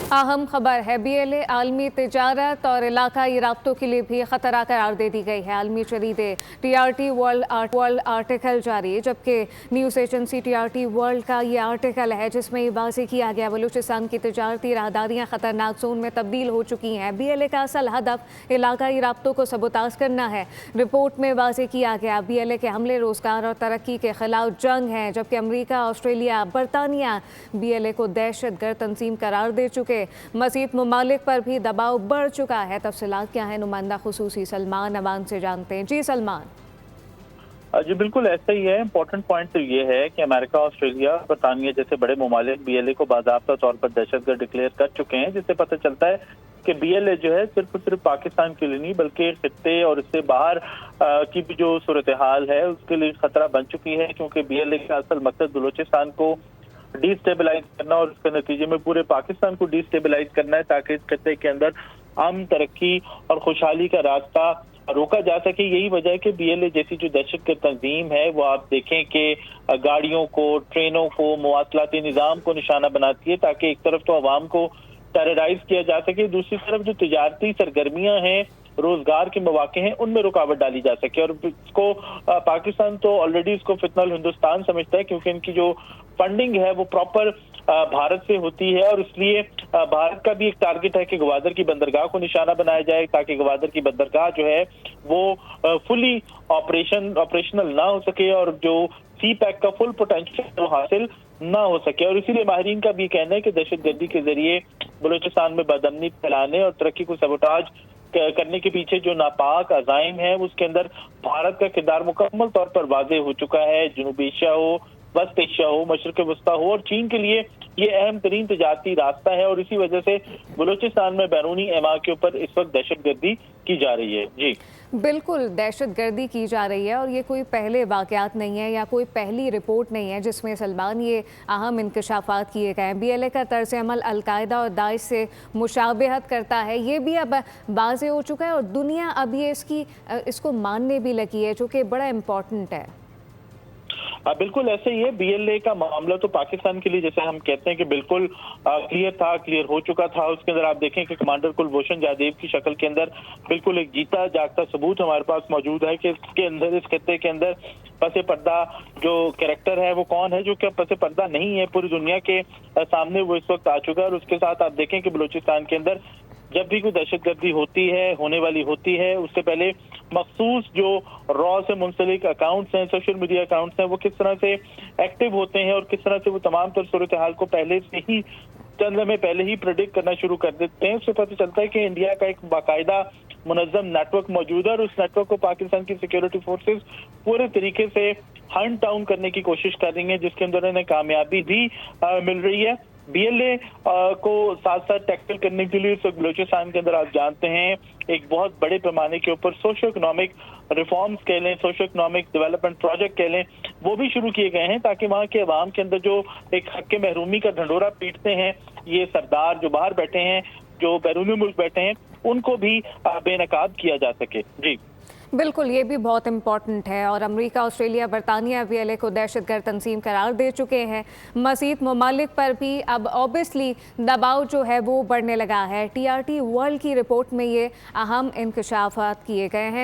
अहम खबर है, BLA आलमी तिजारत और इलाकाई राब्तों के लिए भी खतरा करार दे दी गई है। आलमी जरीदे TRT वर्ल्ड आर्टिकल जारी, जबकि न्यूज़ एजेंसी TRT वर्ल्ड का ये आर्टिकल है जिसमें ये वाज़ेह किया गया बलूचिस्तान की तिजारती राहदारियाँ ख़तरनाक जोन में तब्दील हो चुकी हैं। BLA का असल हदफ इलाकाई राब्तों को सबूताज करना है। रिपोर्ट में वाज़ेह किया गया BLA के हमले रोज़गार और तरक्की के खिलाफ जंग है, जबकि अमरीका, ऑस्ट्रेलिया, बरतानिया BLA को दहशतगर्द तंजीम करार दे चुके। मज़ीद ममालिक पर भी दबाव बढ़ चुका है। तफसीलात क्या है, नुमाइंदा खुसूसी सलमान अमान से जानते हैं। जी सलमान। जी बिल्कुल ऐसा ही है। इम्पोर्टेंट पॉइंट तो ये है कि अमेरिका, ऑस्ट्रेलिया, बरतानिया जैसे बड़े ममालिक BLA को बाज़ाब्ता तौर पर दहशतगर्द डिक्लेयर कर चुके हैं, जिससे पता चलता है कि BLA जो है सिर्फ और सिर्फ पाकिस्तान के लिए नहीं बल्कि खित्ते और इससे बाहर की भी जो सूरत हाल है उसके लिए खतरा बन चुकी है, क्योंकि BLA का असल मकसद बलूचिस्तान को डिस्टेबलाइज करना और उसके नतीजे में पूरे पाकिस्तान को डिस्टेबलाइज करना है, ताकि इस खित्ते के अंदर अमन, तरक्की और खुशहाली का रास्ता रोका जा सके। यही वजह है कि BLA जैसी जो दहशतगर्द तंजीम है वो आप देखें कि गाड़ियों को, ट्रेनों को, मवासलाती निज़ाम को निशाना बनाती है, ताकि एक तरफ तो अवाम को टेरराइज किया जा सके, दूसरी तरफ जो तिजारती सरगर्मियां हैं, रोजगार के मौके हैं, उनमें रुकावट डाली जा सके। और इसको पाकिस्तान तो ऑलरेडी इसको फितनल हिंदुस्तान समझता है, क्योंकि इनकी जो फंडिंग है वो प्रॉपर भारत से होती है, और इसलिए भारत का भी एक टारगेट है कि गवादर की बंदरगाह को निशाना बनाया जाए, ताकि गवादर की बंदरगाह जो है वो फुली ऑपरेशनल ना हो सके और जो सी पैक का फुल पोटेंशियल वो हासिल ना हो सके। और इसीलिए माहिरीन का भी कहना है कि दहशतगर्दी के जरिए बलूचिस्तान में बदअमनी फैलाने और तरक्की को सबोटाज करने के पीछे जो नापाक अज़ाइम है उसके अंदर भारत का किरदार मुकम्मल तौर पर वाज़ेह हो चुका है। जनूबी एशिया हो, वस्त एशिया हो, मशरक़ वस्ता हो, और चीन के लिए ये अहम तरीन तजारती रास्ता है, और इसी वजह से बलूचिस्तान में बैरूनी एमा के ऊपर इस वक्त दहशतगर्दी की जा रही है। जी बिल्कुल, दहशतगर्दी की जा रही है और ये कोई पहले वाक़यात नहीं है या कोई पहली रिपोर्ट नहीं है जिसमें सलमान ये अहम इंकशाफात किए गए हैं। BLA का तर्ज़ अमल अलकायदा और दाइश से मुशाबहत करता है, ये भी अब वाज़ेह हो चुका है और दुनिया अब ये इसको मानने भी लगी है, जो कि बड़ा इम्पोर्टेंट है। बिल्कुल ऐसे ही है। BLA का मामला तो पाकिस्तान के लिए, जैसे हम कहते हैं कि बिल्कुल क्लियर हो चुका था। उसके अंदर आप देखें कि कमांडर कुलभूषण जादेव की शक्ल के अंदर बिल्कुल एक जीता जागता सबूत हमारे पास मौजूद है कि इसके अंदर, इस खत्ते के अंदर पसे पर्दा जो कैरेक्टर है वो कौन है, जो कि पसे पर्दा नहीं है, पूरी दुनिया के सामने वो इस वक्त आ चुका है। और उसके साथ आप देखें कि बलूचिस्तान के अंदर जब भी कोई दहशतगर्दी होती है, होने वाली होती है, उससे पहले मखसूस जो रॉ से मुंसलिक अकाउंट्स हैं, सोशल मीडिया अकाउंट्स हैं, वो किस तरह से एक्टिव होते हैं और किस तरह से वो तमाम तर सूरत हाल को पहले से ही चंद में पहले ही प्रेडिक्ट करना शुरू कर देते हैं। उससे पता चलता है कि इंडिया का एक बाकायदा मुनज़्ज़म नेटवर्क मौजूद है, और उस नेटवर्क को पाकिस्तान की सिक्योरिटी फोर्सेस पूरे तरीके से हंट डाउन करने की कोशिश कर रही हैं, जिसके अंदर उन्हें कामयाबी भी मिल रही है। BLA को साथ साथ टैकल करने के लिए बलूचिस्तान के अंदर आप जानते हैं एक बहुत बड़े पैमाने के ऊपर सोशो इकोनॉमिक रिफॉर्म्स कह लें, सोशो इकोनॉमिक डेवलपमेंट प्रोजेक्ट कह लें, वो भी शुरू किए गए हैं, ताकि वहाँ के अवाम के अंदर जो एक हक के महरूमी का ढंढोरा पीटते हैं ये सरदार जो बाहर बैठे हैं, जो बैरूनी मुल्क बैठे हैं, उनको भी बेनकाब किया जा सके। जी बिल्कुल, ये भी बहुत इम्पॉर्टेंट है। और अमेरिका, ऑस्ट्रेलिया, बरतानिया BLA को दहशतगर्द तंजीम करार दे चुके हैं। मज़ीद ममालिक पर भी अब ऑब्वियसली दबाव जो है वो बढ़ने लगा है। TRT वर्ल्ड की रिपोर्ट में ये अहम इंकशाफात किए गए हैं।